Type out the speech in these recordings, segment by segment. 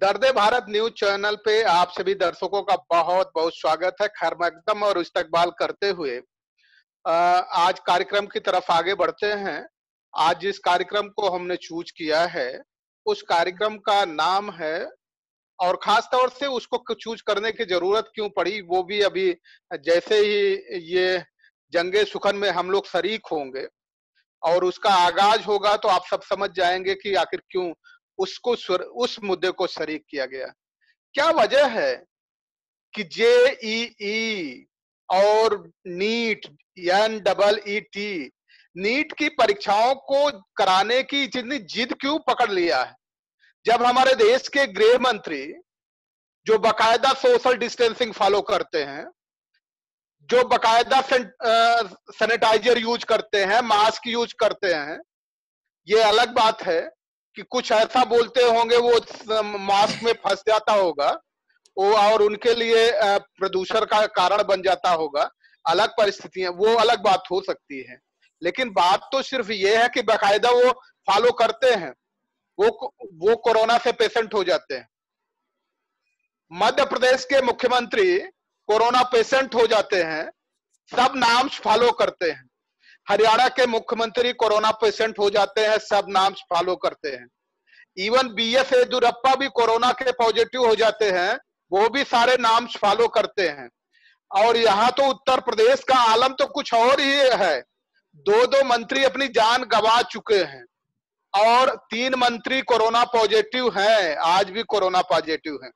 दर्द Bharat news channel पे आप सभी दर्शकों का बहुत बहुत स्वागत है। खैर मकदम और इस्तकबाल करते हुए आज कार्यक्रम की तरफ आगे बढ़ते हैं। आज जिस कार्यक्रम को हमने चूज किया है उस कार्यक्रम का नाम है, और खास तौर से उसको चूज करने की जरूरत क्यों पड़ी वो भी अभी जैसे ही ये जंगे सुखन में हम लोग शरीक होंगे और उसका आगाज होगा तो आप सब समझ जाएंगे कि आखिर क्यों उस मुद्दे को शरीक किया गया। क्या वजह है कि जेईई और नीट NEET नीट की परीक्षाओं को कराने की इतनी जिद क्यों पकड़ लिया है, जब हमारे देश के गृह मंत्री जो बकायदा सोशल डिस्टेंसिंग फॉलो करते हैं, जो बकायदा सैनिटाइजर यूज करते हैं, मास्क यूज करते हैं। ये अलग बात है कि कुछ ऐसा बोलते होंगे वो मास्क में फंस जाता होगा वो और उनके लिए प्रदूषण का कारण बन जाता होगा, अलग परिस्थितियां, वो अलग बात हो सकती है। लेकिन बात तो सिर्फ ये है कि बकायदा वो फॉलो करते हैं, वो कोरोना से पेशेंट हो जाते हैं। मध्य प्रदेश के मुख्यमंत्री कोरोना पेशेंट हो जाते हैं, सब नॉर्म्स फॉलो करते हैं। हरियाणा के मुख्यमंत्री कोरोना पेशेंट हो जाते हैं, सब नॉर्म्स फॉलो करते हैं। इवन BS येदियुरप्पा भी कोरोना के पॉजिटिव हो जाते हैं, वो भी सारे नॉर्म्स फॉलो करते हैं। और यहाँ तो उत्तर प्रदेश का आलम तो कुछ और ही है। 2 मंत्री अपनी जान गंवा चुके हैं और 3 मंत्री कोरोना पॉजिटिव हैं, आज भी कोरोना पॉजिटिव हैं।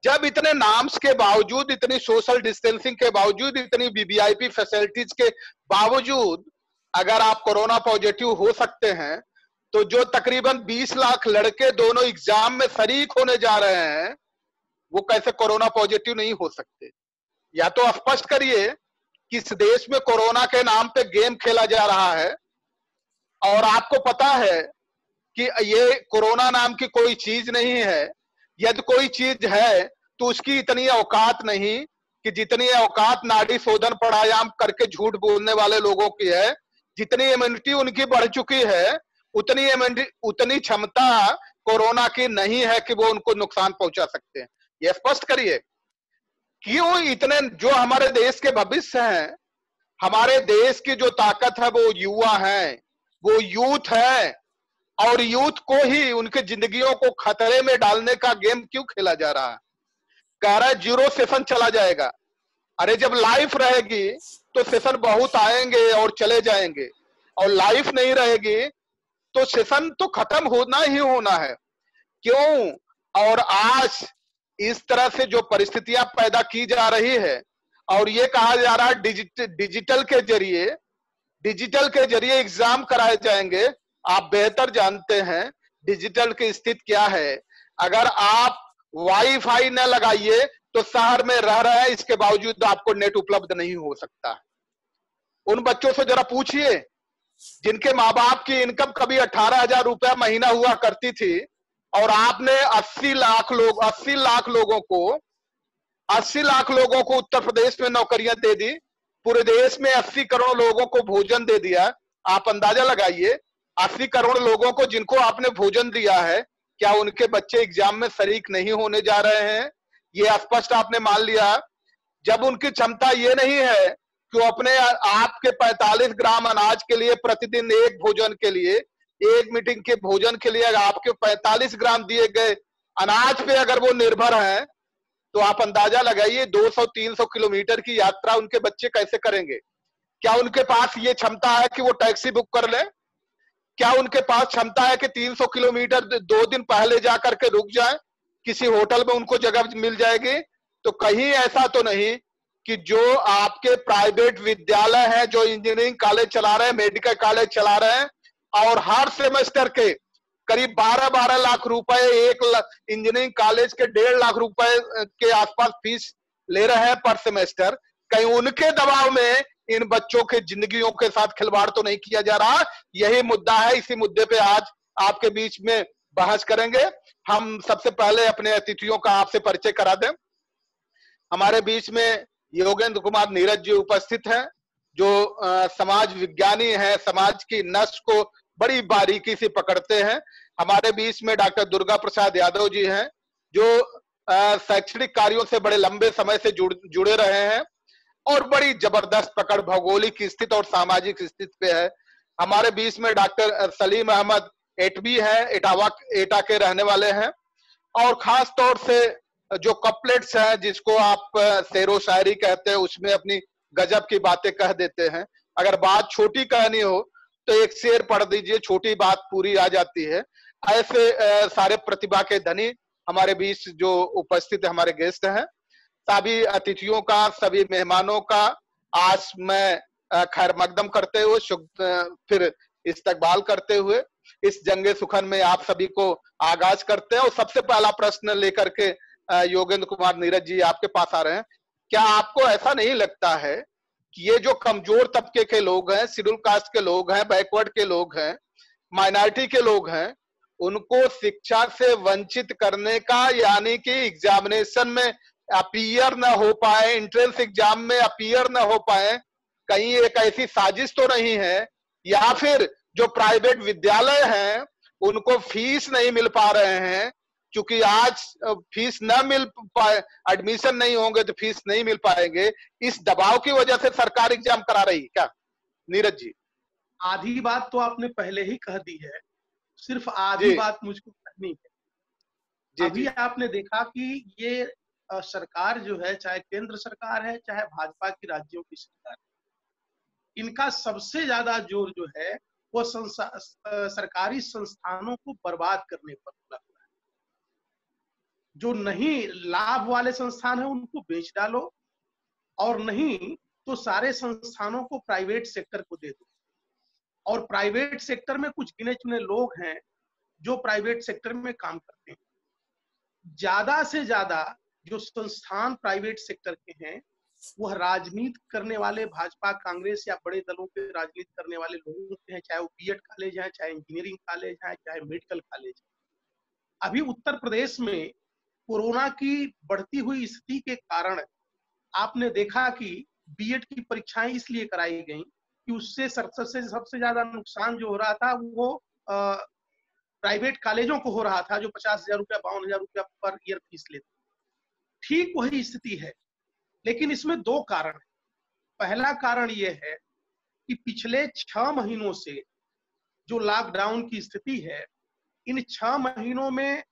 जब इतने नॉर्म्स के बावजूद, इतनी सोशल डिस्टेंसिंग के बावजूद, इतनी VVIP फैसिलिटीज के बावजूद अगर आप कोरोना पॉजिटिव हो सकते हैं, तो जो तकरीबन 20 लाख लड़के दोनों एग्जाम में शरीक होने जा रहे हैं, वो कैसे कोरोना पॉजिटिव नहीं हो सकते? या तो स्पष्ट करिए कि इस देश में कोरोना के नाम पे गेम खेला जा रहा है और आपको पता है कि ये कोरोना नाम की कोई चीज नहीं है। यदि कोई चीज है तो उसकी इतनी औकात नहीं कि जितनी औकात नाड़ी शोधन प्राणायाम करके झूठ बोलने वाले लोगों की है। जितनी इम्यूनिटी उनकी बढ़ चुकी है, उतनी क्षमता कोरोना की नहीं है कि वो उनको नुकसान पहुंचा सकते हैं। ये स्पष्ट करिए, क्यों इतने जो हमारे देश के भविष्य हैं, हमारे देश की जो ताकत है वो युवा है, वो यूथ है, और यूथ को ही उनके जिंदगियों को खतरे में डालने का गेम क्यों खेला जा रहा है? कह रहा है 0 सेशन चला जाएगा। अरे जब लाइफ रहेगी तो सेशन बहुत आएंगे और चले जाएंगे, और लाइफ नहीं रहेगी तो सेशन तो खत्म होना ही होना है। क्यों? और आज इस तरह से जो परिस्थितियां पैदा की जा रही है और ये कहा जा रहा है डिजिटल के जरिए एग्जाम कराए जाएंगे। आप बेहतर जानते हैं डिजिटल की स्थिति क्या है। अगर आप वाईफाई न लगाइए तो शहर में रह रहे हैं, इसके बावजूद आपको नेट उपलब्ध नहीं हो सकता। उन बच्चों से जरा पूछिए जिनके माँ बाप की इनकम कभी 18,000 रुपया महीना हुआ करती थी, और आपने 80 लाख लोगों को उत्तर प्रदेश में नौकरियां दे दी, पूरे देश में 80 करोड़ लोगों को भोजन दे दिया। आप अंदाजा लगाइए 80 करोड़ लोगों को जिनको आपने भोजन दिया है, क्या उनके बच्चे एग्जाम में शरीक नहीं होने जा रहे हैं? ये स्पष्ट आपने मान लिया। जब उनकी क्षमता ये नहीं है कि वो अपने आपके 45 ग्राम अनाज के लिए प्रतिदिन एक भोजन के लिए, एक मीटिंग के भोजन के लिए आपके 45 ग्राम दिए गए अनाज पे अगर वो निर्भर हैं, तो आप अंदाजा लगाइए 200-300 किलोमीटर की यात्रा उनके बच्चे कैसे करेंगे? क्या उनके पास ये क्षमता है कि वो टैक्सी बुक कर ले? क्या उनके पास क्षमता है कि 300 किलोमीटर 2 दिन पहले जाकर के रुक जाए, किसी होटल में उनको जगह मिल जाएगी? तो कहीं ऐसा तो नहीं कि जो आपके प्राइवेट विद्यालय हैं, जो इंजीनियरिंग कॉलेज चला रहे हैं, मेडिकल कॉलेज चला रहे हैं, और हर सेमेस्टर के करीब 12-12 लाख रुपए, एक इंजीनियरिंग कॉलेज के 1.5 लाख रुपए के आसपास फीस ले रहे हैं पर सेमेस्टर, कहीं उनके दबाव में इन बच्चों के जिंदगियों के साथ खिलवाड़ तो नहीं किया जा रहा? यही मुद्दा है। इसी मुद्दे पे आज आपके बीच में बहस करेंगे। हम सबसे पहले अपने अतिथियों का आपसे परिचय करा दें। हमारे बीच में योगेंद्र कुमार नीरज जी उपस्थित हैं, जो समाज विज्ञानी है, समाज की नस को बड़ी बारीकी से पकड़ते हैं। हमारे बीच में डॉक्टर दुर्गा प्रसाद यादव जी हैं, जो शैक्षणिक कार्यों से बड़े लंबे समय से जुड़े रहे हैं और बड़ी जबरदस्त पकड़ भौगोलिक स्थिति और सामाजिक स्थिति पे है। हमारे बीच में डॉक्टर सलीम अहमद एटवी है, एटा के रहने वाले हैं और खास तौर से जो कपलेट्स हैं, जिसको आप शेरो शायरी कहते हैं, उसमें अपनी गजब की बातें कह देते हैं। अगर बात छोटी कहनी हो तो एक शेर पढ़ दीजिए, छोटी बात पूरी आ जाती है। ऐसे सारे प्रतिभा के धनी हमारे बीच जो उपस्थित हमारे गेस्ट हैं, सभी अतिथियों का, सभी मेहमानों का आज मैं खैर मकदम करते हुए फिर इस्तकबाल करते हुए इस जंगे सुखन में आप सभी को आगाज करते हैं। और सबसे पहला प्रश्न लेकर के योगेंद्र कुमार नीरज जी आपके पास आ रहे हैं। क्या आपको ऐसा नहीं लगता है कि ये जो कमजोर तबके के लोग हैं, शेड्यूल कास्ट के लोग हैं, बैकवर्ड के लोग हैं, माइनॉरिटी के लोग हैं, उनको शिक्षा से वंचित करने का, यानी कि एग्जामिनेशन में अपीयर न हो पाए, एंट्रेंस एग्जाम में अपीयर न हो पाए, कहीं एक ऐसी साजिश तो नहीं है? या फिर जो प्राइवेट विद्यालय हैं उनको फीस नहीं मिल पा रहे हैं, क्योंकि आज फीस न मिल पाए, एडमिशन नहीं होंगे तो फीस नहीं मिल पाएंगे, इस दबाव की वजह से सरकार एग्जाम करा रही है क्या? नीरज जी। आधी बात तो आपने पहले ही कह दी है, सिर्फ आधी बात मुझको कहनी है। अभी आपने देखा कि ये सरकार जो है, चाहे केंद्र सरकार है चाहे भाजपा की राज्यों की सरकार, इनका सबसे ज्यादा जोर जो है वो सरकारी संस्थानों को बर्बाद करने पर लगा हुआ है। जो नहीं लाभ वाले संस्थान है उनको बेच डालो, और नहीं तो सारे संस्थानों को प्राइवेट सेक्टर को दे दो। और प्राइवेट सेक्टर में कुछ गिने चुने लोग हैं जो प्राइवेट सेक्टर में काम करते हैं। ज्यादा से ज्यादा जो संस्थान प्राइवेट सेक्टर के हैं वह राजनीति करने वाले, भाजपा कांग्रेस या बड़े दलों के राजनीति करने वाले लोगों के हैं, चाहे वो बीएड कॉलेज है, चाहे इंजीनियरिंग कॉलेज है, चाहे मेडिकल कॉलेज है। अभी उत्तर प्रदेश में कोरोना की बढ़ती हुई स्थिति के कारण आपने देखा कि बीएड की परीक्षाएं इसलिए कराई गई कि उससे सबसे ज्यादा नुकसान जो हो रहा था वो प्राइवेट कॉलेजों को हो रहा था, जो 50,000 रुपया 52,000 रुपया पर ईयर फीस लेते। ठीक वही स्थिति है, लेकिन इसमें दो कारण है। पहला कारण यह है कि पिछले 6 महीनों से जो लॉकडाउन की स्थिति है, इन 6 महीनों में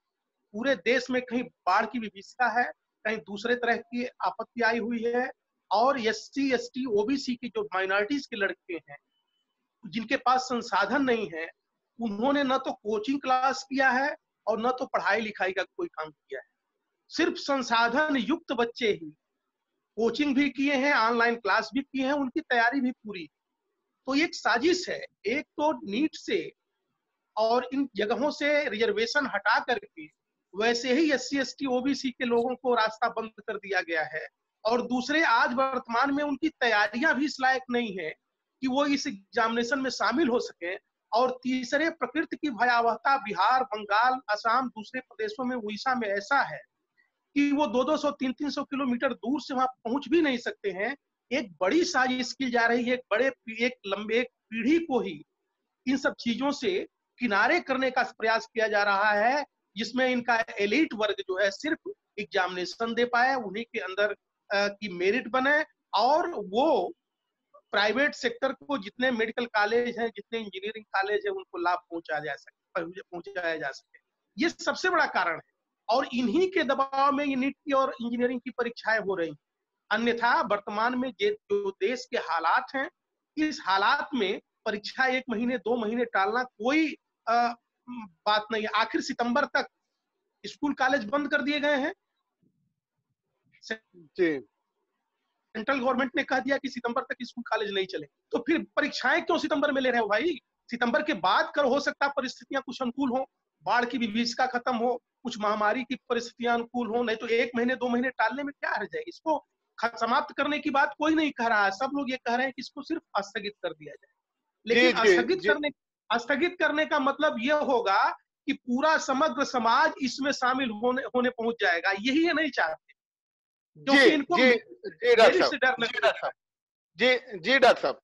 पूरे देश में कहीं बाढ़ की विभीषिका है, कहीं दूसरे तरह की आपत्ति आई हुई है, और एससी एसटी ओबीसी की जो माइनॉरिटीज के लड़के हैं जिनके पास संसाधन नहीं है, उन्होंने न तो कोचिंग क्लास किया है और न तो पढ़ाई लिखाई का कोई काम किया है। सिर्फ संसाधन युक्त बच्चे ही कोचिंग भी किए हैं, ऑनलाइन क्लास भी किए हैं, उनकी तैयारी भी पूरी। तो एक साजिश है, एक तो नीट से और इन जगहों से रिजर्वेशन हटा करके वैसे ही एससी एसटी ओबीसी के लोगों को रास्ता बंद कर दिया गया है, और दूसरे आज वर्तमान में उनकी तैयारियां भी इस लायक नहीं है कि वो इस एग्जामिनेशन में शामिल हो सके। और तीसरे, प्रकृति की भयावहता बिहार, बंगाल, असम, दूसरे प्रदेशों में, उड़ीसा में ऐसा है कि वो 200-200, 300-300 किलोमीटर दूर से वहां पहुंच भी नहीं सकते हैं। एक बड़ी साजिश की जा रही है, एक लंबे पीढ़ी को ही इन सब चीजों से किनारे करने का प्रयास किया जा रहा है, जिसमें इनका एलिट वर्ग जो है सिर्फ एग्जामिनेशन दे पाए, उन्हीं के अंदर की मेरिट बने, और वो प्राइवेट सेक्टर को जितने मेडिकल कॉलेज हैं, जितने इंजीनियरिंग कॉलेज है, उनको लाभ पहुंचाया जा सके। ये सबसे बड़ा कारण है, और इन्हीं के दबाव में ये नीट की और इंजीनियरिंग की परीक्षाएं हो रही। अन्यथा वर्तमान में जो देश के हालात हैं, इस हालात में परीक्षा 1 महीने 2 महीने टालना कोई बात नहीं है। आखिर सितंबर तक स्कूल कॉलेज बंद कर दिए गए हैं। सेंट्रल गवर्नमेंट ने कह दिया कि सितंबर तक स्कूल कॉलेज नहीं चले, तो फिर परीक्षाएं क्यों सितंबर में ले रहे हो भाई? सितंबर के बाद कर हो सकता परिस्थितियां कुछ अनुकूल हो, बाढ़ की विभीषिका खत्म हो, कुछ महामारी की परिस्थितियां अनुकूल हो, नहीं तो 1 महीने 2 महीने टालने में क्या हर्ज है? इसको समाप्त करने की बात कोई नहीं कह रहा है, सब लोग ये कह रहे हैं कि इसको सिर्फ स्थगित कर दिया जाए। लेकिन स्थगित करने का मतलब ये होगा कि पूरा समग्र समाज इसमें शामिल होने पहुंच जाएगा। यही ये नहीं चाहते, क्योंकि इनको जी डॉक्टर साहब,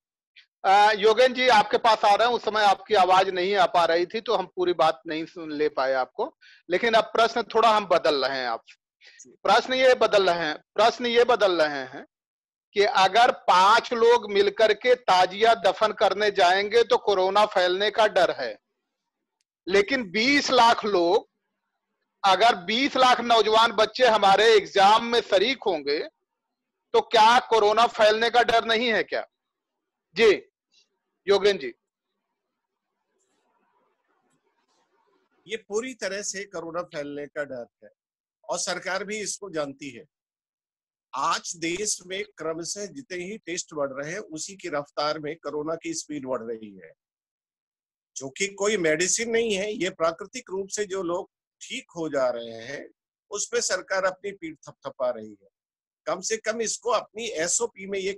योगेन जी आपके पास आ रहे हैं। उस समय आपकी आवाज नहीं आ पा रही थी तो हम पूरी बात नहीं सुन ले पाए आपको, लेकिन अब प्रश्न थोड़ा हम बदल रहे हैं। आप प्रश्न ये बदल रहे हैं कि अगर 5 लोग मिलकर के ताजिया दफन करने जाएंगे तो कोरोना फैलने का डर है, लेकिन 20 लाख लोग, अगर 20 लाख नौजवान बच्चे हमारे एग्जाम में शरीक होंगे तो क्या कोरोना फैलने का डर नहीं है क्या? जी योगेन जी। ये पूरी तरह से कोरोना फैलने का डर है और सरकार भी इसको जानती है। आज देश में क्रमशः जितने ही टेस्ट बढ़ रहे हैं उसी की रफ्तार में कोरोना की स्पीड बढ़ रही है, जो कि कोई मेडिसिन नहीं है। ये प्राकृतिक रूप से जो लोग ठीक हो जा रहे हैं उस पे सरकार अपनी पीठ थपथपा रही है। कम से कम इसको अपनी एसओपी में ये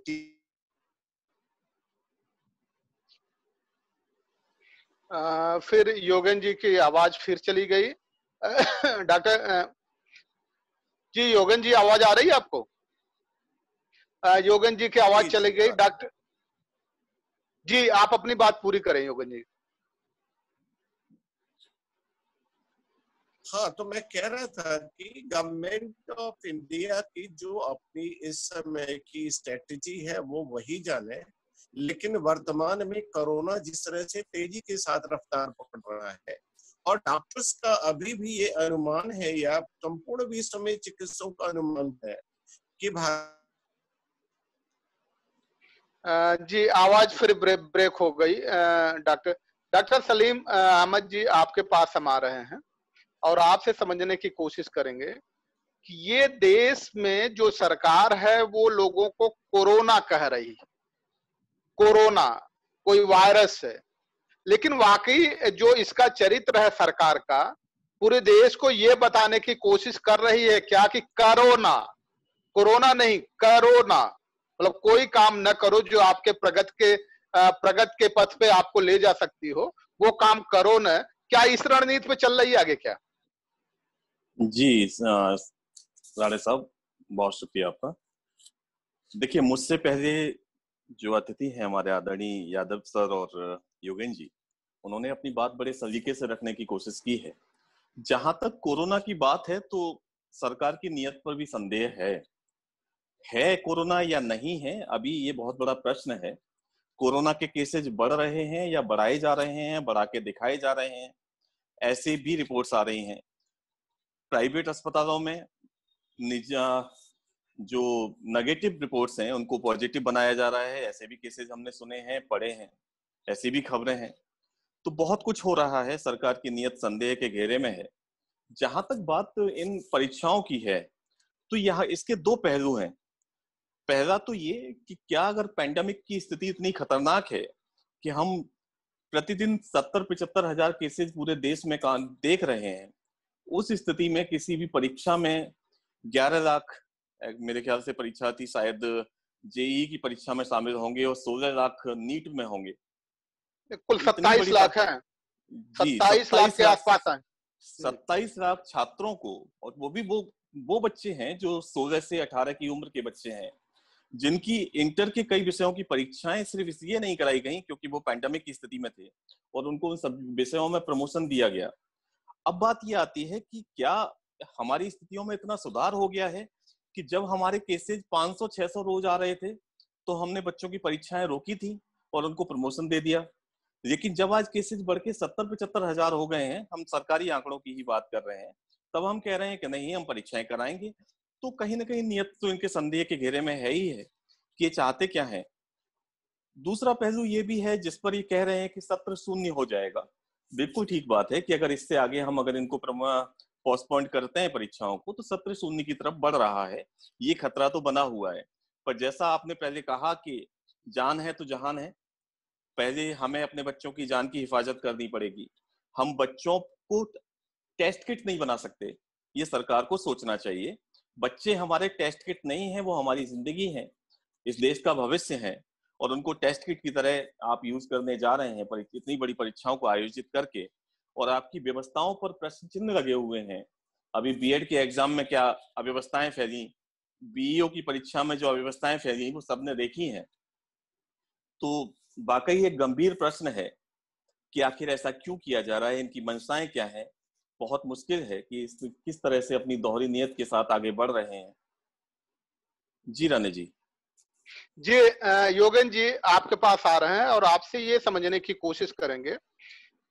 फिर योगेन जी की आवाज फिर चली गई। डॉक्टर जी, योगेन जी आवाज आ रही है आपको? योगेन जी की आवाज चली गई। डॉक्टर जी आप अपनी बात पूरी करें योगेन जी। हाँ, तो मैं कह रहा था कि गवर्नमेंट ऑफ इंडिया की जो अपनी इस समय की स्ट्रेटेजी है वो वही जाने, लेकिन वर्तमान में कोरोना जिस तरह से तेजी के साथ रफ्तार पकड़ रहा है और डॉक्टर्स का अभी भी ये अनुमान है या संपूर्ण विश्व में चिकित्सकों का अनुमान है कि जी आवाज फिर ब्रेक हो गई। डॉक्टर सलीम अहमद जी आपके पास हम आ रहे हैं और आपसे समझने की कोशिश करेंगे कि ये देश में जो सरकार है वो लोगों को कोरोना कह रही है, कोरोना कोई वायरस है, लेकिन वाकई जो इसका चरित्र है सरकार का, पूरे देश को ये बताने की कोशिश कर रही है क्या कि कोरोना, कोरोना नहीं कोरोना, मतलब कोई काम न करो जो आपके प्रगति के पथ पे आपको ले जा सकती हो, वो काम करो न। क्या इस रणनीति पे चल रही है आगे क्या? जी राणे साहब, बहुत शुक्रिया आपका। देखिए, मुझसे पहले जो अतिथि हैं हमारे आदरणीय यादव सर और योगेन जी, उन्होंने अपनी बात बड़े सलीके से रखने की कोशिश की है। जहां तक कोरोना की बात है तो सरकार की नीयत पर भी संदेह है कोरोना या नहीं है, अभी ये बहुत बड़ा प्रश्न है। कोरोना के केसेज बढ़ रहे हैं या बढ़ाए जा रहे हैं, बढ़ा के दिखाए जा रहे हैं, ऐसे भी रिपोर्ट्स आ रही हैं। प्राइवेट अस्पतालों में जो नेगेटिव रिपोर्ट्स हैं उनको पॉजिटिव बनाया जा रहा है, ऐसे भी केसेस हमने सुने हैं, पढ़े हैं, ऐसी भी खबरें हैं। तो बहुत कुछ हो रहा है, सरकार की नीयत संदेह के घेरे में है। जहां तक बात इन परीक्षाओं की है तो यहाँ इसके दो पहलू हैं। पहला तो ये कि क्या अगर पैंडेमिक की स्थिति इतनी खतरनाक है कि हम प्रतिदिन 70-75 हजार केसेस पूरे देश में देख रहे हैं, उस स्थिति में किसी भी परीक्षा में 11 लाख मेरे ख्याल से परीक्षा थी, शायद जेईई की परीक्षा में शामिल होंगे और 16 लाख नीट में होंगे। कुल 27 लाख है। 27 लाख के आसपास है। 27 लाख छात्रों को, और वो भी वो बच्चे हैं जो 16 से 18 की उम्र के बच्चे हैं, जिनकी इंटर के कई विषयों की परीक्षाएं सिर्फ इसलिए नहीं कराई गई क्योंकि वो पैंडेमिक की स्थिति में थे और उनको उन सब विषयों में प्रमोशन दिया गया। अब बात ये आती है कि क्या हमारी स्थितियों में इतना सुधार हो गया है कि जब हमारे केसेज 500-600 रोज आ रहे थे तो हमने बच्चों की परीक्षाएं रोकी थी और उनको प्रमोशन दे दिया, लेकिन जब आज केसेज बढ़ के 70-75 हजार हो गए हैं, हम सरकारी आंकड़ों की ही बात कर रहे हैं, तब हम कह रहे हैं कि नहीं हम परीक्षाएं कराएंगे। तो कहीं ना कहीं नियत तो इनके संदेह के घेरे में है ही है कि ये चाहते क्या है। दूसरा पहलू ये भी है जिस पर ये कह रहे हैं कि सत्र शून्य हो जाएगा। बिल्कुल ठीक बात है कि अगर इससे आगे हम अगर इनको पोस्टपोन करते हैं परीक्षाओं को तो सत्र शून्य की तरफ बढ़ रहा है, ये खतरा तो बना हुआ है। पर जैसा आपने पहले कहा कि जान है तो जहान है, पहले हमें अपने बच्चों की जान की हिफाजत करनी पड़ेगी। हम बच्चों को टेस्ट किट नहीं बना सकते, ये सरकार को सोचना चाहिए। बच्चे हमारे टेस्ट किट नहीं है, वो हमारी जिंदगी है, इस देश का भविष्य है, और उनको टेस्ट किट की तरह आप यूज करने जा रहे हैं इतनी बड़ी परीक्षाओं को आयोजित करके, और आपकी व्यवस्थाओं पर प्रश्न चिन्ह लगे हुए हैं। अभी बीएड के एग्जाम में क्या अव्यवस्थाएं फैली, बीईओ की परीक्षा में जो अव्यवस्थाएं फैली वो सबने देखी हैं। तो वाकई एक गंभीर प्रश्न है कि आखिर ऐसा क्यों किया जा रहा है, इनकी मंशाएं क्या हैं। बहुत मुश्किल है कि किस तरह से अपनी दोहरी नीयत के साथ आगे बढ़ रहे हैं। जी राणे जी। जी योगेन जी आपके पास आ रहे हैं और आपसे ये समझने की कोशिश करेंगे,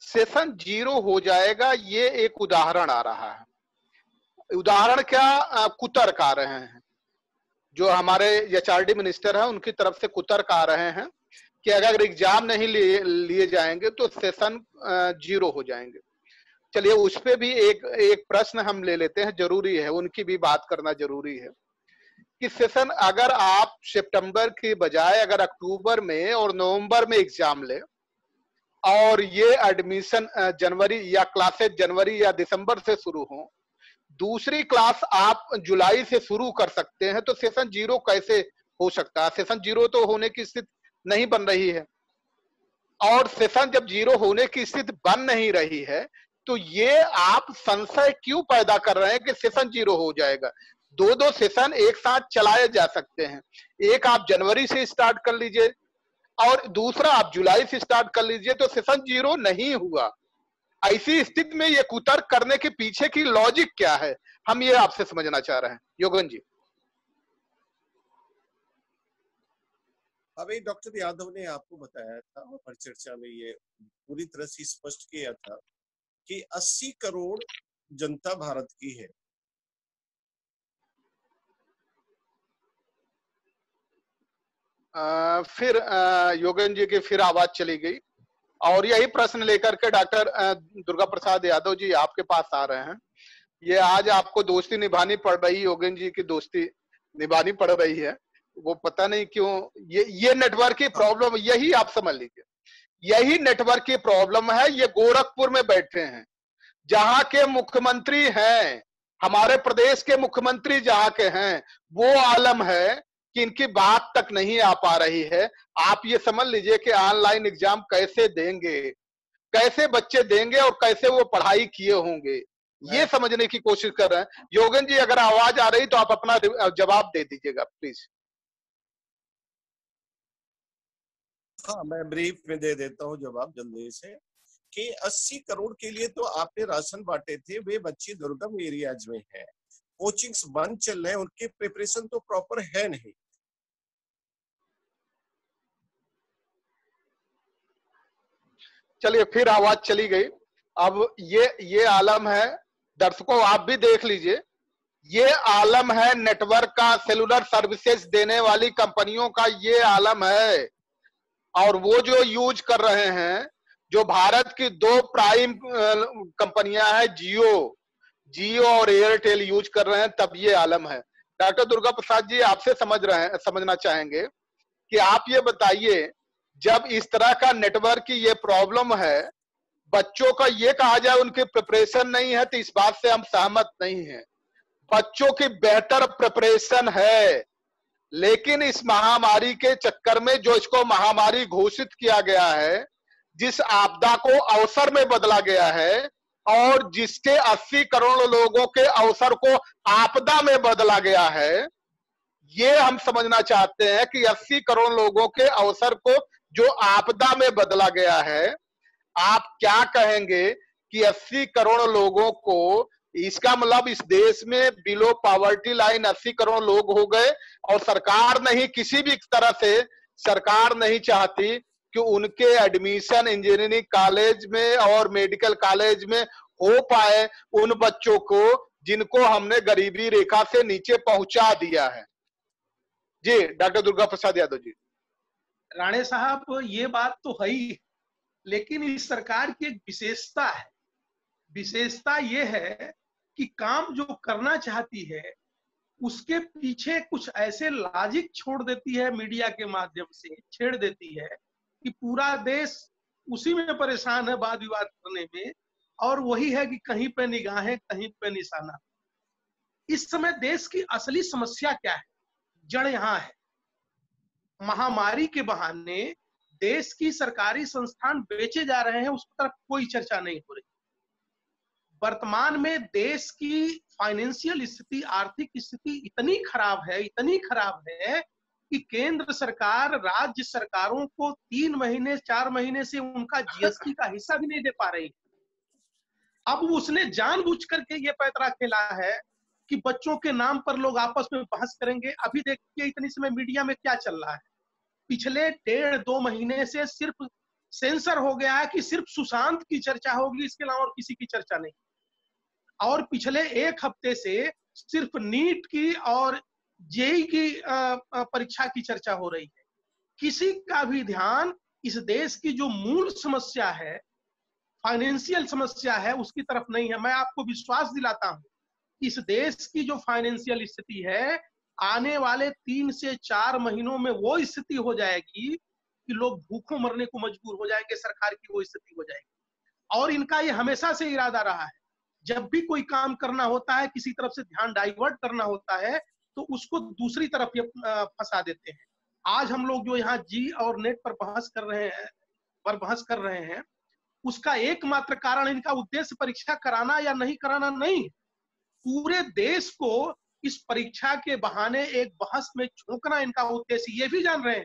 सेशन 0 हो जाएगा ये एक उदाहरण आ रहा है। उदाहरण क्या, कुतर्क आ रहे हैं जो हमारे एचआरडी मिनिस्टर हैं उनकी तरफ से कुतर्क आ रहे हैं कि अगर एग्जाम नहीं लिए जाएंगे तो सेशन 0 हो जाएंगे। चलिए उस पे भी एक प्रश्न हम ले लेते हैं, जरूरी है उनकी भी बात करना जरूरी है कि सेशन अगर आप सितंबर की बजाय अगर अक्टूबर में और नवंबर में एग्जाम ले और ये एडमिशन जनवरी या क्लासेस जनवरी या दिसंबर से शुरू हो, दूसरी क्लास आप जुलाई से शुरू कर सकते हैं, तो सेशन 0 कैसे हो सकता है? सेशन 0 तो होने की स्थिति नहीं बन रही है। और सेशन जब 0 होने की स्थिति बन नहीं रही है तो ये आप संशय क्यों पैदा कर रहे हैं कि सेशन 0 हो जाएगा? दो सेशन एक साथ चलाए जा सकते हैं, एक आप जनवरी से स्टार्ट कर लीजिए और दूसरा आप जुलाई से स्टार्ट कर लीजिए, तो सेशन 0 नहीं हुआ। ऐसी स्थिति में ये कुतर्क करने के पीछे की लॉजिक क्या है, हम ये आपसे समझना चाह रहे हैं योगेन जी। अभी डॉक्टर यादव ने आपको बताया था और परिचर्चा में ये पूरी तरह से स्पष्ट किया था कि 80 करोड़ जनता भारत की है। फिर योगेन जी की फिर आवाज चली गई और यही प्रश्न लेकर के डॉक्टर दुर्गा प्रसाद यादव जी आपके पास आ रहे हैं। ये आज आपको दोस्ती निभानी पड़ रही, योगेन जी की दोस्ती निभानी पड़ रही है, वो पता नहीं क्यों। ये नेटवर्क की प्रॉब्लम, यही आप समझ लीजिए, यही नेटवर्क की प्रॉब्लम है। ये गोरखपुर में बैठे हैं, जहां के मुख्यमंत्री हैं, हमारे प्रदेश के मुख्यमंत्री जहां के हैं, वो आलम है कि इनकी बात तक नहीं आ पा रही है। आप ये समझ लीजिए कि ऑनलाइन एग्जाम कैसे देंगे, कैसे बच्चे देंगे और कैसे वो पढ़ाई किए होंगे, ये समझने की कोशिश कर रहे हैं। योगेन जी अगर आवाज आ रही तो आप अपना जवाब दे दीजिएगा प्लीज। हाँ, मैं ब्रीफ में दे देता हूँ जवाब जल्दी से कि 80 करोड़ के लिए तो आपने राशन बांटे थे, वे बच्चे दुर्गम एरियाज में हैं, कोचिंग्स बंद चल रहे हैं, उनके प्रिपरेशन तो प्रॉपर है नहीं। चलिए फिर आवाज चली गई। अब ये आलम है, दर्शकों आप भी देख लीजिए, ये आलम है नेटवर्क का, सेलुलर सर्विसेज देने वाली कंपनियों का ये आलम है। और वो जो यूज कर रहे हैं, जो भारत की 2 प्राइम कंपनियां हैं, जियो और एयरटेल यूज कर रहे हैं, तब ये आलम है। डॉक्टर दुर्गा प्रसाद जी आपसे समझना चाहेंगे कि आप ये बताइए, जब इस तरह का नेटवर्क की ये प्रॉब्लम है, बच्चों का ये कहा जाए उनकी प्रिपरेशन नहीं है, तो इस बात से हम सहमत नहीं हैं। बच्चों की बेहतर प्रिपरेशन है, लेकिन इस महामारी के चक्कर में जो इसको महामारी घोषित किया गया है, जिस आपदा को अवसर में बदला गया है और जिसके 80 करोड़ लोगों के अवसर को आपदा में बदला गया है, ये हम समझना चाहते हैं कि 80 करोड़ लोगों के अवसर को जो आपदा में बदला गया है, आप क्या कहेंगे कि 80 करोड़ लोगों को, इसका मतलब इस देश में बिलो पॉवर्टी लाइन 80 करोड़ लोग हो गए और सरकार नहीं, किसी भी तरह से सरकार नहीं चाहती कि उनके एडमिशन इंजीनियरिंग कॉलेज में और मेडिकल कॉलेज में हो पाए उन बच्चों को जिनको हमने गरीबी रेखा से नीचे पहुंचा दिया है। जी डॉक्टर दुर्गा प्रसाद यादव जी। राणे साहब ये बात तो है ही, लेकिन इस सरकार की एक विशेषता है। विशेषता ये है कि काम जो करना चाहती है उसके पीछे कुछ ऐसे लॉजिक छोड़ देती है, मीडिया के माध्यम से छेड़ देती है कि पूरा देश उसी में परेशान है वाद विवाद करने में, और वही है कि कहीं पे निगाहें कहीं पे निशाना। इस समय देश की असली समस्या क्या है, जड़ यहां है। महामारी के बहाने देश की सरकारी संस्थान बेचे जा रहे हैं, उस तरफ कोई चर्चा नहीं हो रही। वर्तमान में देश की फाइनेंशियल स्थिति, आर्थिक स्थिति इतनी खराब है कि केंद्र सरकार राज्य सरकारों को 3 महीने 4 महीने से उनका जीएसटी का हिस्सा भी नहीं दे पा रही। अब उसने जानबूझ करके ये पैतरा खेला है कि बच्चों के नाम पर लोग आपस में बहस करेंगे। अभी देखिए इतनी समय मीडिया में क्या चल रहा है, पिछले 1.5-2 महीने से सिर्फ सेंसर हो गया है कि सिर्फ सुशांत की चर्चा होगी, इसके अलावा और किसी की चर्चा नहीं। और पिछले 1 हफ्ते से सिर्फ नीट की और जेईई की परीक्षा की चर्चा हो रही है। किसी का भी ध्यान इस देश की जो मूल समस्या है, फाइनेंशियल समस्या है, उसकी तरफ नहीं है। मैं आपको विश्वास दिलाता हूं, इस देश की जो फाइनेंशियल स्थिति है, आने वाले 3 से 4 महीनों में वो स्थिति हो जाएगी कि लोग भूखों मरने को मजबूर हो जाएंगे, सरकार की वो स्थिति हो जाएगी। और इनका ये हमेशा से इरादा रहा है, जब भी कोई काम करना होता है, किसी तरफ से ध्यान डाइवर्ट करना होता है, तो उसको दूसरी तरफ ये फंसा देते हैं। आज हम लोग जो यहाँ जी और नेट पर बहस कर रहे हैं, उसका एकमात्र कारण, इनका उद्देश्य परीक्षा कराना या नहीं कराना नहीं, पूरे देश को इस परीक्षा के बहाने एक बहस में झोंकना इनका उद्देश्य। ये भी जान रहे हैं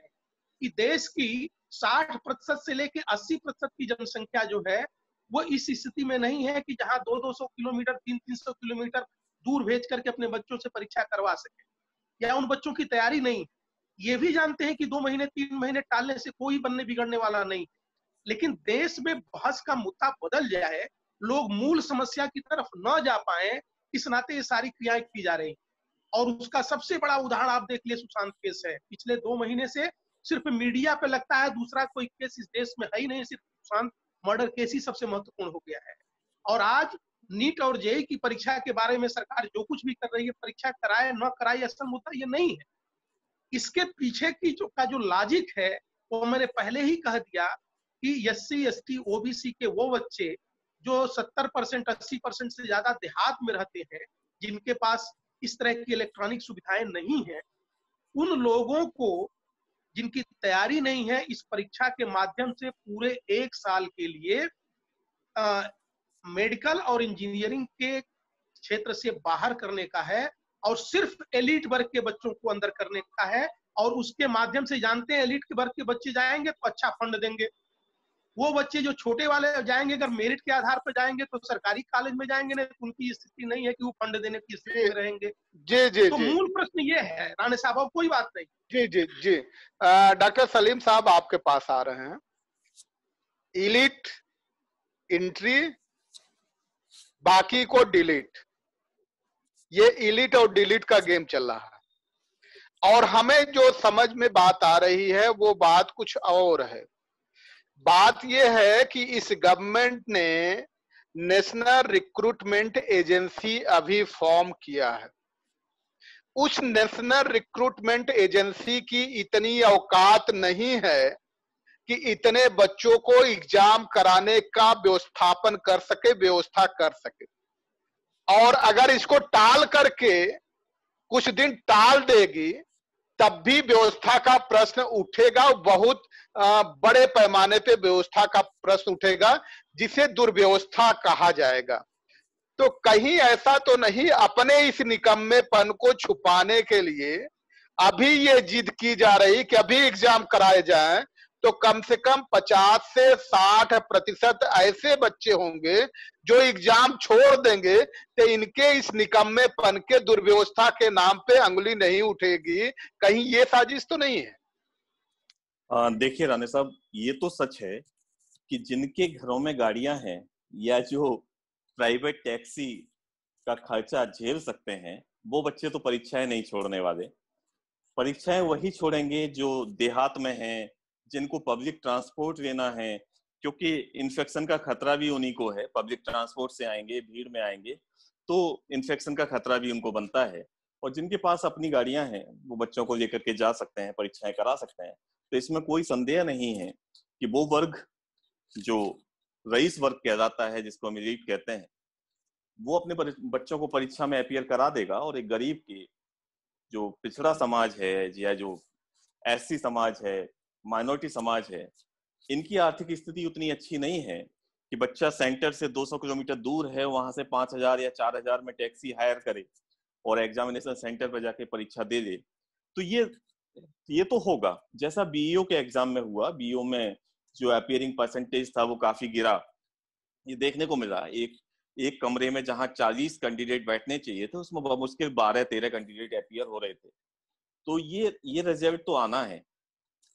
कि देश की 60% से लेकर 80% की जनसंख्या जो है वो इस स्थिति में नहीं है कि जहां 200-200 किलोमीटर 300-300 किलोमीटर दूर भेज करके अपने बच्चों से परीक्षा करवा सके, या उन बच्चों की तैयारी नहीं। ये भी जानते हैं कि 2 महीने 3 महीने टालने से कोई बनने बिगड़ने वाला नहीं। लेकिन देश में बहस का मुद्दा बदल जाए, लोग मूल समस्या की तरफ न जा पाए, इस नाते ये सारी क्रियाएं की जा रही। और उसका सबसे बड़ा उदाहरण आप देख लिए, सुशांत केस है। पिछले 2 महीने से सिर्फ मीडिया पे लगता है दूसरा कोई केस इस देश में है ही नहीं, सिर्फ सुशांत मर्डर केस ही सबसे महत्वपूर्ण हो गया है। और आज नीट और जेईई की परीक्षा के बारे में सरकार जो कुछ भी कर रही है, परीक्षा कराए न कराए असल मुद्दा ये नहीं है। इसके पीछे की जो लॉजिक है वो मैंने पहले ही कह दिया कि एससी एसटी ओबीसी के वो बच्चे जो 70% 80% से ज्यादा देहात में रहते हैं, जिनके पास इस तरह की इलेक्ट्रॉनिक सुविधाएं नहीं है, उन लोगों को जिनकी तैयारी नहीं है, इस परीक्षा के माध्यम से पूरे 1 साल के लिए मेडिकल और इंजीनियरिंग के क्षेत्र से बाहर करने का है और सिर्फ एलिट वर्ग के बच्चों को अंदर करने का है। और उसके माध्यम से जानते हैं एलिट के वर्ग के बच्चे जाएंगे तो अच्छा फंड देंगे। वो बच्चे जो छोटे वाले जाएंगे, अगर मेरिट के आधार पर जाएंगे तो सरकारी कॉलेज में जाएंगे, नहीं तो उनकी स्थिति नहीं है कि वो फंड देने की स्थिति में रहेंगे। तो मूल प्रश्न ये है राणे साहब, और कोई बात नहीं। जी डॉक्टर सलीम साहब आपके पास आ रहे हैं। इलिट एंट्री, बाकी को डिलीट, ये इलिट और डिलीट का गेम चल रहा है। और हमें जो समझ में बात आ रही है वो बात कुछ और है। बात यह है कि इस गवर्नमेंट ने नेशनल रिक्रूटमेंट एजेंसी अभी फॉर्म किया है। उस नेशनल रिक्रूटमेंट एजेंसी की इतनी औकात नहीं है कि इतने बच्चों को एग्जाम कराने का व्यवस्था कर सके। और अगर इसको टाल करके कुछ दिन टाल देगी तब भी व्यवस्था का प्रश्न उठेगा, बहुत बड़े पैमाने पे व्यवस्था का प्रश्न उठेगा, जिसे दुर्व्यवस्था कहा जाएगा। तो कहीं ऐसा तो नहीं अपने इस निकम्मेपन को छुपाने के लिए अभी ये जिद की जा रही कि अभी एग्जाम कराए जाएं, तो कम से कम 50 से 60% ऐसे बच्चे होंगे जो एग्जाम छोड़ देंगे, तो इनके इस निकम्मेपन के दुर्व्यवस्था के नाम पे अंगुली नहीं उठेगी। कहीं ये साजिश तो नहीं है? देखिए राणे साहब, ये तो सच है कि जिनके घरों में गाड़ियां हैं या जो प्राइवेट टैक्सी का खर्चा झेल सकते हैं, वो बच्चे तो परीक्षाएं नहीं छोड़ने वाले। परीक्षाएं वही छोड़ेंगे जो देहात में हैं, जिनको पब्लिक ट्रांसपोर्ट लेना है, क्योंकि इन्फेक्शन का खतरा भी उन्हीं को है। पब्लिक ट्रांसपोर्ट से आएंगे, भीड़ में आएंगे, तो इन्फेक्शन का खतरा भी उनको बनता है। और जिनके पास अपनी गाड़ियां हैं वो बच्चों को लेकर के जा सकते हैं, परीक्षाएं करा सकते हैं। तो इसमें कोई संदेह नहीं है कि वो वर्ग जो रईस वर्ग कहलाता है, जिसको हम एलीट कहते हैं, वो अपने बच्चों को परीक्षा में अपीयर करा देगा। और एक गरीब की जो पिछड़ा समाज है या जो एससी समाज है, माइनॉरिटी समाज है, इनकी आर्थिक स्थिति उतनी अच्छी नहीं है कि बच्चा सेंटर से 200 किलोमीटर दूर है, वहां से 5000 या 4000 में टैक्सी हायर करे और एग्जामिनेशन सेंटर पर जाके परीक्षा दे दे। तो ये ये तो होगा, जैसा बीईओ के एग्जाम में हुआ। बीईओ में जो अपीयरिंग परसेंटेज था वो काफी गिरा, ये देखने को मिला। एक कमरे में जहां 40 कैंडिडेट बैठने चाहिए थे, उसमें मुश्किल 12-13 कैंडिडेट अपीयर हो रहे थे। तो ये रिजल्ट तो आना है।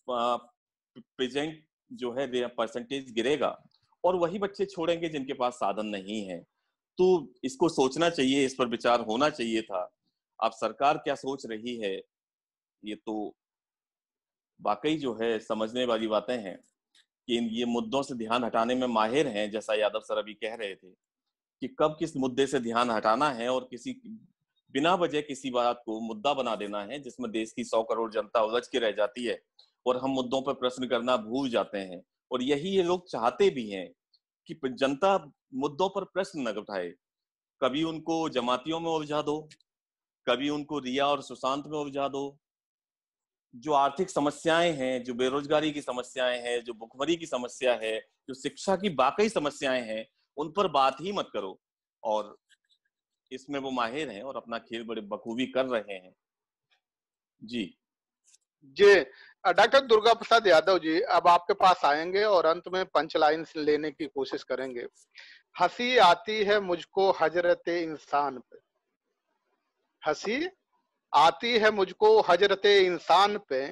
प्रेजेंट जो है परसेंटेज गिरेगा, और वही बच्चे छोड़ेंगे जिनके पास साधन नहीं है। तो इसको सोचना चाहिए, इस पर विचार होना चाहिए था। अब सरकार क्या सोच रही है, ये तो वाकई जो है समझने वाली बातें हैं कि ये मुद्दों से ध्यान हटाने में माहिर हैं। जैसा यादव सर अभी कह रहे थे कि कब किस मुद्दे से ध्यान हटाना है, और बिना वजह किसी बात को मुद्दा बना देना है जिसमें देश की 100 करोड़ जनता उलझ के रह जाती है और हम मुद्दों पर प्रश्न करना भूल जाते हैं। और यही ये लोग चाहते भी हैं कि जनता मुद्दों पर प्रश्न न उठाए। कभी उनको जमातियों में उलझा दो, कभी उनको रिया और सुशांत में उलझा दो। जो आर्थिक समस्याएं हैं, जो बेरोजगारी की समस्याएं हैं, जो भुखमरी की समस्या है, जो शिक्षा की बाकी समस्याएं हैं, उन पर बात ही मत करो। और इसमें वो माहिर हैं और अपना खेल बड़े बखूबी कर रहे हैं। जी जी डॉक्टर दुर्गा प्रसाद यादव जी, अब आपके पास आएंगे और अंत में पंच लाइन लेने की कोशिश करेंगे। हंसी आती है मुझको हजरते इंसान पे, हंसी आती है मुझको हजरते इंसान पे,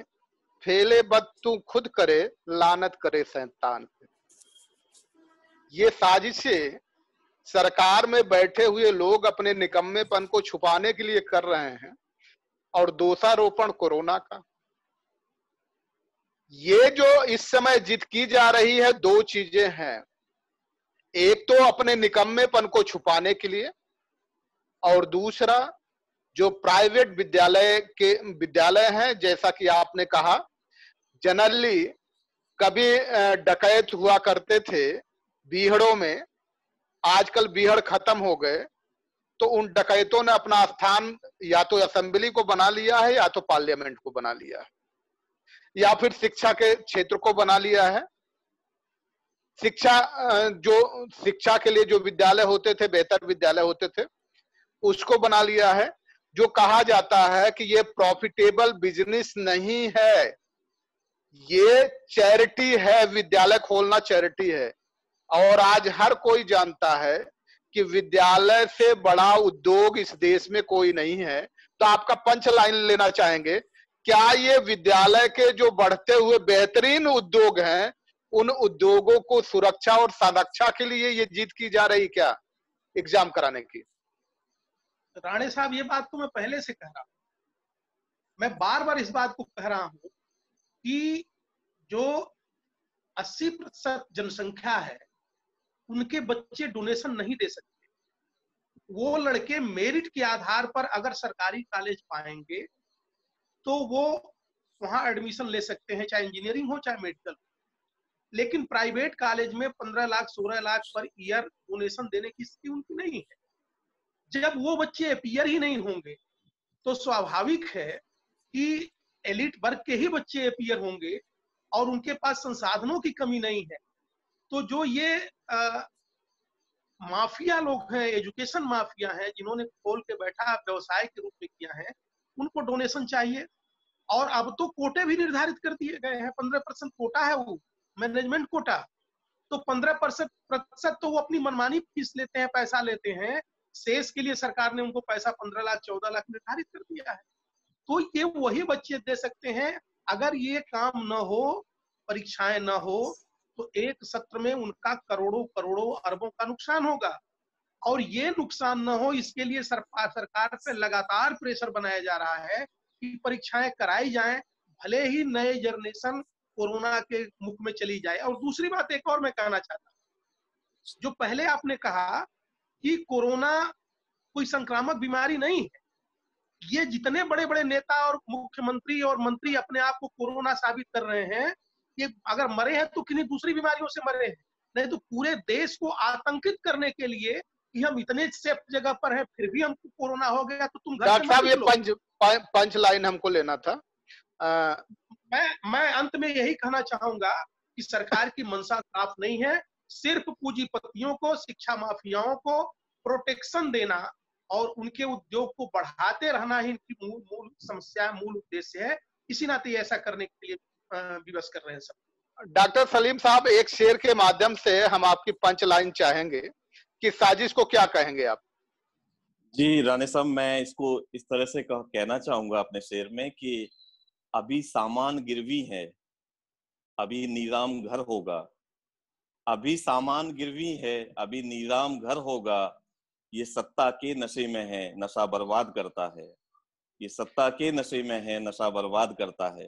फेले बद तू खुद करे लानत करे शैतान पे। ये साजिशें सरकार में बैठे हुए लोग अपने निकम्मेपन को छुपाने के लिए कर रहे हैं, और दोषारोपण कोरोना का। ये जो इस समय जिद की जा रही है, दो चीजें हैं। एक तो अपने निकम्मेपन को छुपाने के लिए, और दूसरा जो प्राइवेट विद्यालय हैं, जैसा कि आपने कहा, जनरली कभी डकैत हुआ करते थे बीहड़ों में, आजकल बीहड़ खत्म हो गए, तो उन डकैतों ने अपना स्थान या तो असेंबली को बना लिया है, या तो पार्लियामेंट को बना लिया है, या फिर शिक्षा के क्षेत्र को बना लिया है। शिक्षा के लिए जो विद्यालय होते थे, बेहतर विद्यालय होते थे, उसको बना लिया है। जो कहा जाता है कि ये प्रॉफिटेबल बिजनेस नहीं है, ये चैरिटी है, विद्यालय खोलना चैरिटी है। और आज हर कोई जानता है कि विद्यालय से बड़ा उद्योग इस देश में कोई नहीं है। तो आपका पंच लाइन लेना चाहेंगे, क्या ये विद्यालय के जो बढ़ते हुए बेहतरीन उद्योग हैं, उन उद्योगों को सुरक्षा और संरक्षा के लिए ये जिद की जा रही क्या, एग्जाम कराने की? राणे साहब, ये बात तो मैं पहले से कह रहा हूं, मैं बार बार इस बात को कह रहा हूं कि जो 80% जनसंख्या है, उनके बच्चे डोनेशन नहीं दे सकते। वो लड़के मेरिट के आधार पर अगर सरकारी कॉलेज पाएंगे तो वो वहां एडमिशन ले सकते हैं, चाहे इंजीनियरिंग हो चाहे मेडिकल। लेकिन प्राइवेट कॉलेज में 15 lakh 16 lakh per year donation देने की स्थिति उनकी नहीं है। जब वो बच्चे अपीयर ही नहीं होंगे तो स्वाभाविक है कि एलिट वर्ग के ही बच्चे अपीयर होंगे, और उनके पास संसाधनों की कमी नहीं है। तो जो ये माफिया लोग हैं, एजुकेशन माफिया हैं, जिन्होंने खोल के बैठा व्यवसाय के रूप में किया है, उनको डोनेशन चाहिए। और अब तो कोटे भी निर्धारित कर दिए गए हैं, 15% कोटा है, वो मैनेजमेंट कोटा। तो 15% तो वो अपनी मनमानी फीस लेते हैं, पैसा लेते हैं। शेष के लिए सरकार ने उनको पैसा 15 लाख 14 लाख निर्धारित कर दिया है। तो ये वही बच्चे दे सकते हैं। अगर ये काम न हो, परीक्षाएं न हो, तो एक सत्र में उनका करोड़ों करोड़ों अरबों का नुकसान होगा। और ये नुकसान न हो, इसके लिए सरकार पे लगातार प्रेशर बनाया जा रहा है कि परीक्षाएं कराई जाएं, भले ही नए जनरेशन कोरोना के मुख में चली जाए। और दूसरी बात एक और मैं कहना चाहता हूं, जो पहले आपने कहा कि कोरोना कोई संक्रामक बीमारी नहीं है, ये जितने बड़े बड़े नेता और मुख्यमंत्री और मंत्री अपने आप को कोरोना साबित कर रहे हैं, ये अगर मरे हैं तो किन्हीं दूसरी बीमारियों से मरे हैं, नहीं तो पूरे देश को आतंकित करने के लिए कि हम इतने सेफ जगह पर हैं फिर भी हमको कोरोना हो गया तो तुम घर से डॉक्टर साहब, ये पंच लाइन हमको लेना था। मैं अंत में यही कहना चाहूंगा कि सरकार की मंशा साफ नहीं है। सिर्फ पूंजीपतियों को, शिक्षा माफियाओं को प्रोटेक्शन देना और उनके उद्योग को बढ़ाते रहना ही इनकी मूल समस्या, मूल उद्देश्य है। इसी नाते ऐसा करने के लिए विवश कर रहे हैं सब। डॉक्टर सलीम साहब, एक शेर के माध्यम से हम आपकी पंच लाइन चाहेंगे कि साजिश को क्या कहेंगे आप? जी राणे साहब, मैं इसको इस तरह से कहना चाहूंगा अपने शेर में कि अभी सामान गिरवी है, अभी नीलाम घर होगा। अभी सामान गिरवी है, अभी नीलाम घर होगा। ये सत्ता के नशे में है, नशा बर्बाद करता है। ये सत्ता के नशे में है, नशा बर्बाद करता है।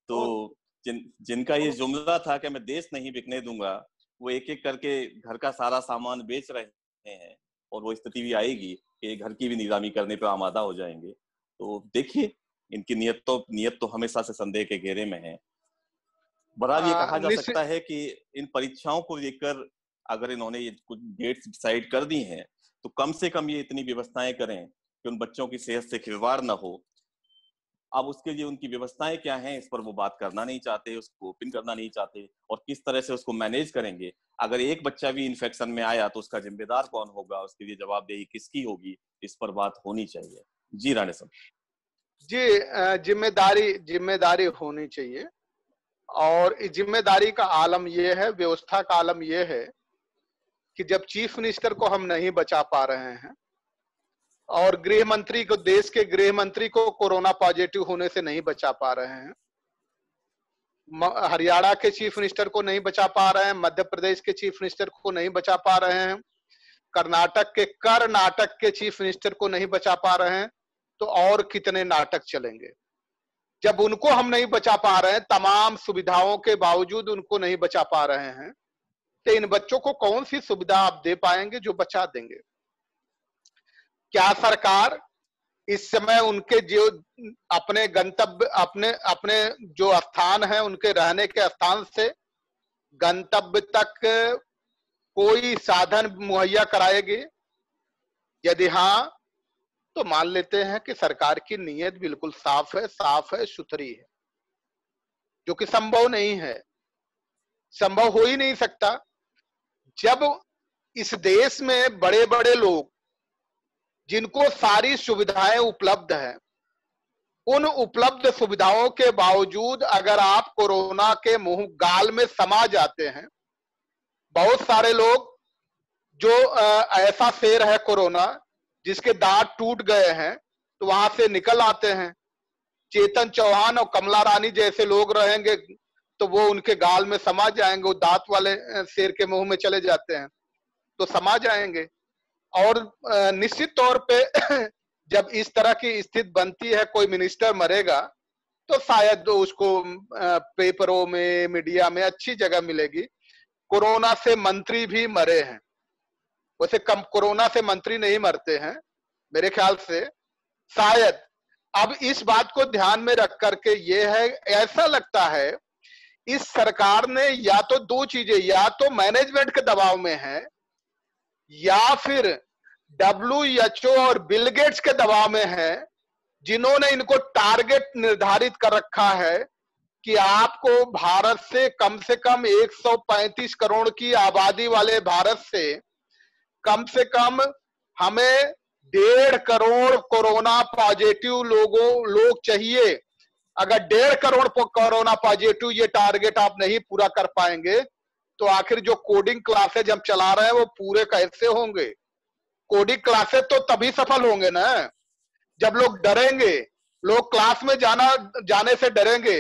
तो जिनका ये जुमला था कि मैं देश नहीं बिकने दूंगा, वो एक एक करके घर का सारा सामान बेच रहे हैं और वो स्थिति भी आएगी कि घर की भी नीलामी करने पर आमादा हो जाएंगे। तो देखिए, इनकी नियत तो हमेशा से संदेह के घेरे में है। बहरहाल ये कहा जा सकता है कि इन परीक्षाओं को लेकर अगर इन्होंने ये कुछ डेट्स डिसाइड कर दी हैं, तो कम से कम ये इतनी व्यवस्थाएं करें कि उन बच्चों की सेहत से खिलवाड़ ना हो। अब उसके लिए उनकी व्यवस्थाएं क्या हैं, इस पर वो बात करना नहीं चाहते, उसको ओपन करना नहीं चाहते, और किस तरह से उसको मैनेज करेंगे। अगर एक बच्चा भी इन्फेक्शन में आया तो उसका जिम्मेदार कौन होगा, उसके लिए जवाबदेही किसकी होगी, इस पर बात होनी चाहिए। जी राणे साहब। जी, जिम्मेदारी होनी चाहिए, और इस जिम्मेदारी का आलम यह है, व्यवस्था का आलम यह है कि जब चीफ मिनिस्टर को हम नहीं बचा पा रहे हैं और गृह मंत्री को, देश के गृह मंत्री को कोरोना पॉजिटिव होने से नहीं बचा पा रहे हैं, हरियाणा के चीफ मिनिस्टर को नहीं बचा पा रहे हैं, मध्य प्रदेश के चीफ मिनिस्टर को नहीं बचा पा रहे हैं, कर्नाटक के चीफ मिनिस्टर को नहीं बचा पा रहे हैं, तो और कितने नाटक चलेंगे? जब उनको हम नहीं बचा पा रहे हैं, तमाम सुविधाओं के बावजूद उनको नहीं बचा पा रहे हैं, तो इन बच्चों को कौन सी सुविधा आप दे पाएंगे जो बचा देंगे? क्या सरकार इस समय उनके जो अपने गंतव्य, अपने जो स्थान है, उनके रहने के स्थान से गंतव्य तक कोई साधन मुहैया कराएगी? यदि हाँ, तो मान लेते हैं कि सरकार की नीयत बिल्कुल साफ है, सुथरी है, जो कि संभव नहीं है, संभव हो ही नहीं सकता। जब इस देश में बड़े बड़े लोग जिनको सारी सुविधाएं उपलब्ध हैं, उन उपलब्ध सुविधाओं के बावजूद अगर आप कोरोना के मुंह गाल में समा जाते हैं, बहुत सारे लोग जो ऐसा शेर है कोरोना जिसके दांत टूट गए हैं, तो वहां से निकल आते हैं। चेतन चौहान और कमला रानी जैसे लोग रहेंगे तो वो उनके गाल में समा जाएंगे, वो दांत वाले शेर के मुंह में चले जाते हैं तो समा जाएंगे। और निश्चित तौर पे जब इस तरह की स्थिति बनती है, कोई मिनिस्टर मरेगा तो शायद उसको पेपरों में, मीडिया में अच्छी जगह मिलेगी। कोरोना से मंत्री भी मरे हैं, वैसे कम कोरोना से मंत्री नहीं मरते हैं मेरे ख्याल से। शायद अब इस बात को ध्यान में रख करके ये है, ऐसा लगता है इस सरकार ने या तो दो चीजें, या तो मैनेजमेंट के दबाव में है या फिर WHO और बिल गेट्स के दबाव में है, जिन्होंने इनको टारगेट निर्धारित कर रखा है कि आपको भारत से कम 135 करोड़ की आबादी वाले भारत से कम हमें 1.5 करोड़ कोरोना पॉजिटिव लोग चाहिए। अगर 1.5 करोड़ कोरोना पॉजिटिव ये टारगेट आप नहीं पूरा कर पाएंगे तो आखिर जो कोडिंग क्लासेज हम चला रहे हैं वो पूरे कैसे होंगे? कोडिंग क्लासेज तो तभी सफल होंगे ना जब लोग डरेंगे, लोग क्लास में जाने से डरेंगे।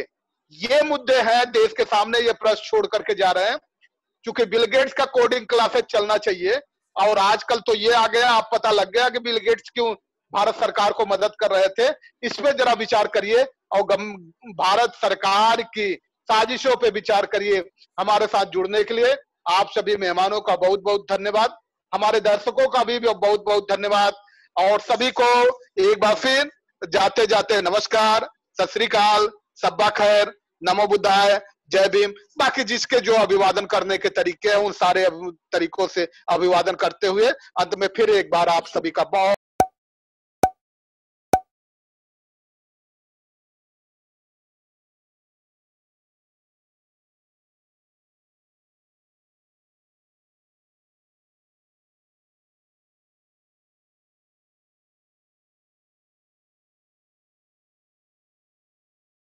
ये मुद्दे हैं देश के सामने, ये प्रश्न छोड़ करके जा रहे हैं। क्योंकि बिल गेट्स का कोडिंग क्लासेज चलना चाहिए, और आजकल तो ये आ गया, आप पता लग गया कि बिल गेट्स क्यों भारत सरकार को मदद कर रहे थे। इसमें जरा विचार करिए और भारत सरकार की साजिशों पे विचार करिए। हमारे साथ जुड़ने के लिए आप सभी मेहमानों का बहुत बहुत धन्यवाद, हमारे दर्शकों का भी बहुत बहुत धन्यवाद, और सभी को एक बार फिर जाते जाते नमस्कार, सत श्री अकाल, सब्बा खैर, नमो बुद्धाय, जय भीम। बाकी जिसके जो अभिवादन करने के तरीके हैं उन सारे तरीकों से अभिवादन करते हुए अंत में फिर एक बार आप सभी का बहुत